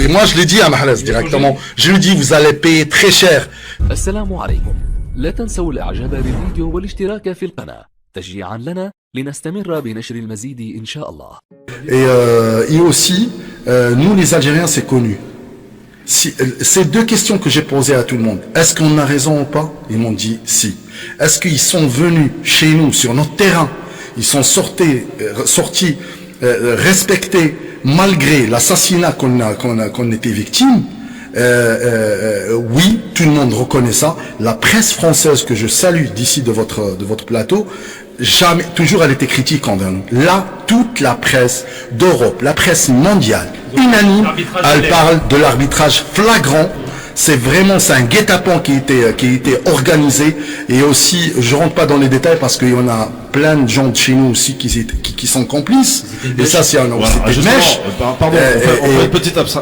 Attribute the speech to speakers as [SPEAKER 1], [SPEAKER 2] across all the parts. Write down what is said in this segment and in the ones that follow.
[SPEAKER 1] Et moi, je l'ai dit à Mahrez directement. Je lui dis, vous allez payer très cher.
[SPEAKER 2] السلام عليكم. لا تنسوا الإعجاب بالفيديو والاشتراك في القناة تشجيعا لنا لنستمر بنشر المزيد إن شاء الله.
[SPEAKER 1] Et aussi, nous les Algériens, c'est connu. C'est deux questions que j'ai posées à tout le monde. Est-ce qu'on a raison ou pas? Ils m'ont dit si. Est-ce qu'ils sont venus chez nous, sur notre terrain, ils sont sortis respectés malgré l'assassinat qu'on était victime? Oui, tout le monde reconnaît ça. La presse française que je salue d'ici de votre plateau, jamais, toujours elle était critique envers nous. Là, toute la presse d'Europe, la presse mondiale, unanime, elle parle de l'arbitrage flagrant. C'est un guet-apens qui était organisé. Et aussi, je rentre pas dans les détails parce qu'il y en a plein de gens de chez nous aussi qui sont complices. Et ça, c'est mèche.
[SPEAKER 3] Pardon,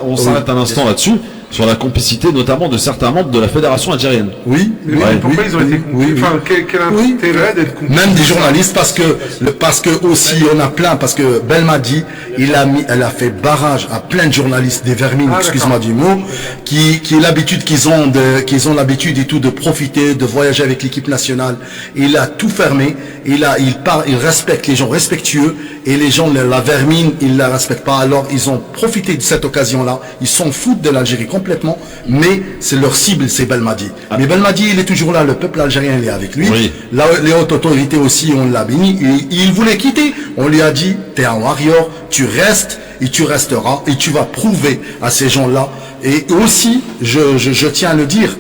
[SPEAKER 3] on s'arrête un instant là-dessus. Sur la complicité notamment de certains membres de la fédération algérienne.
[SPEAKER 1] Oui.
[SPEAKER 4] Pourquoi ils ont été complices? Enfin, quel intérêt d'être complices?
[SPEAKER 1] Même des journalistes, parce que aussi on a plein, parce que Belmadi, elle a fait barrage à plein de journalistes, des vermines, excuse-moi du mot, qui l'habitude qu'ils ont l'habitude et tout de profiter, de voyager avec l'équipe nationale. Il a tout fermé. Il respecte les gens respectueux et les gens, la vermine, ils la respectent pas. Alors ils ont profité de cette occasion-là. Ils s'en foutent de l'Algérie complètement, mais c'est leur cible, c'est Belmadi. Mais Belmadi, il est toujours là, le peuple algérien il est avec lui. Oui. Là, les hautes autorités aussi, on l'a béni. Il voulait quitter. On lui a dit, t'es un warrior, tu restes et tu resteras et tu vas prouver à ces gens-là. Et aussi, je tiens à le dire,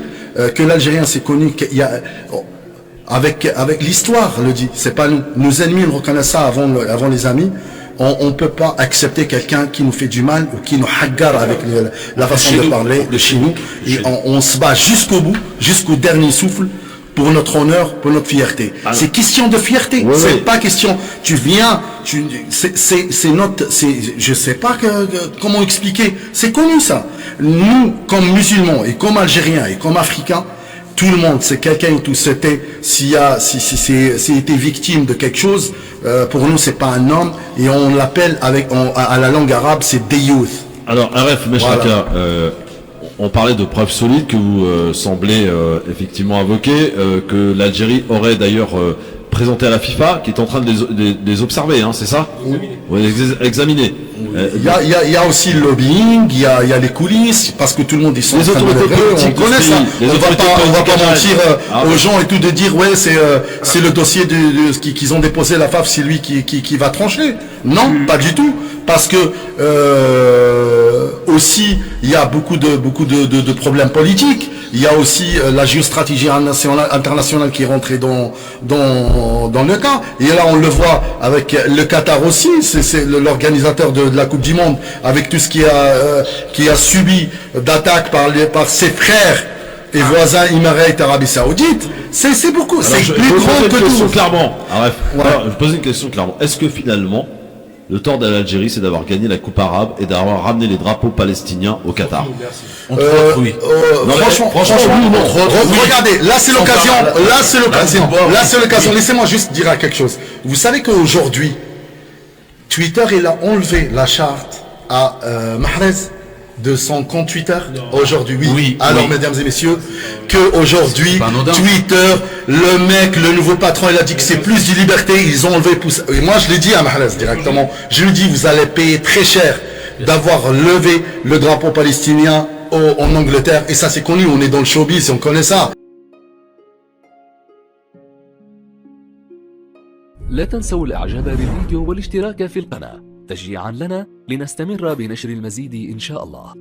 [SPEAKER 1] que l'Algérien c'est connu qu'il y a avec l'histoire le dit, c'est pas nous. Nos ennemis le reconnaissent ça avant les amis. On ne peut pas accepter quelqu'un qui nous fait du mal ou qui nous hagarre avec la façon de parler de chez nous. Et on se bat jusqu'au bout, jusqu'au dernier souffle pour notre honneur, pour notre fierté. C'est question de fierté. Oui, c'est pas question. Tu viens, je sais pas comment expliquer. C'est connu ça. Nous, comme musulmans et comme Algériens et comme Africains, tout le monde, c'est quelqu'un tout c'était s'il était victime de quelque chose, pour nous c'est pas un homme et on l'appelle à la langue arabe c'est Deyouth.
[SPEAKER 3] Alors Aref Meshraka, on parlait de preuves solides que vous semblez effectivement invoquer, que l'Algérie aurait d'ailleurs présenté à la FIFA, qui est en train de les observer, hein, c'est ça? Oui. Examiner.
[SPEAKER 1] Il y a aussi le lobbying, il y a les coulisses, parce que tout le monde ils sont
[SPEAKER 3] les autorités politiques,
[SPEAKER 1] on connaît ça. On va pas mentir aux gens et tout de dire ouais c'est le dossier qu'ils ont déposé la FAF, c'est lui qui va trancher. Non, pas du tout, parce que aussi il y a beaucoup de problèmes politiques. Il y a aussi la géostratégie internationale qui est rentrée dans le cas. Et là, on le voit avec le Qatar aussi. C'est l'organisateur de la Coupe du Monde, avec tout ce qui a subi d'attaques par ses frères et voisins Émirats Arabie Saoudite. C'est beaucoup. C'est plus grand que tout.
[SPEAKER 3] Clairement. Bref. Alors, je pose une question clairement. Est-ce que finalement, le tort de l'Algérie, c'est d'avoir gagné la Coupe arabe et d'avoir ramené les drapeaux palestiniens au Qatar?
[SPEAKER 1] Oui. Franchement, regardez, là c'est l'occasion. Laissez-moi juste dire quelque chose. Vous savez qu'aujourd'hui, Twitter, il a enlevé la charte à Mahrez de son compte Twitter. Aujourd'hui, oui. Alors, mesdames et messieurs, qu'aujourd'hui, Twitter, le nouveau patron, il a dit que c'est plus de liberté. Ils ont enlevé. Et moi, je l'ai dit à Mahrez directement. Je lui dis, vous allez payer très cher d'avoir levé le drapeau palestinien en Angleterre. Et ça, c'est connu. On est dans le showbiz, on connaît ça.
[SPEAKER 2] لا تنسوا الإعجاب بالفيديو والاشتراك في القناة تشجيعا لنا لنستمر بنشر المزيد إن شاء الله.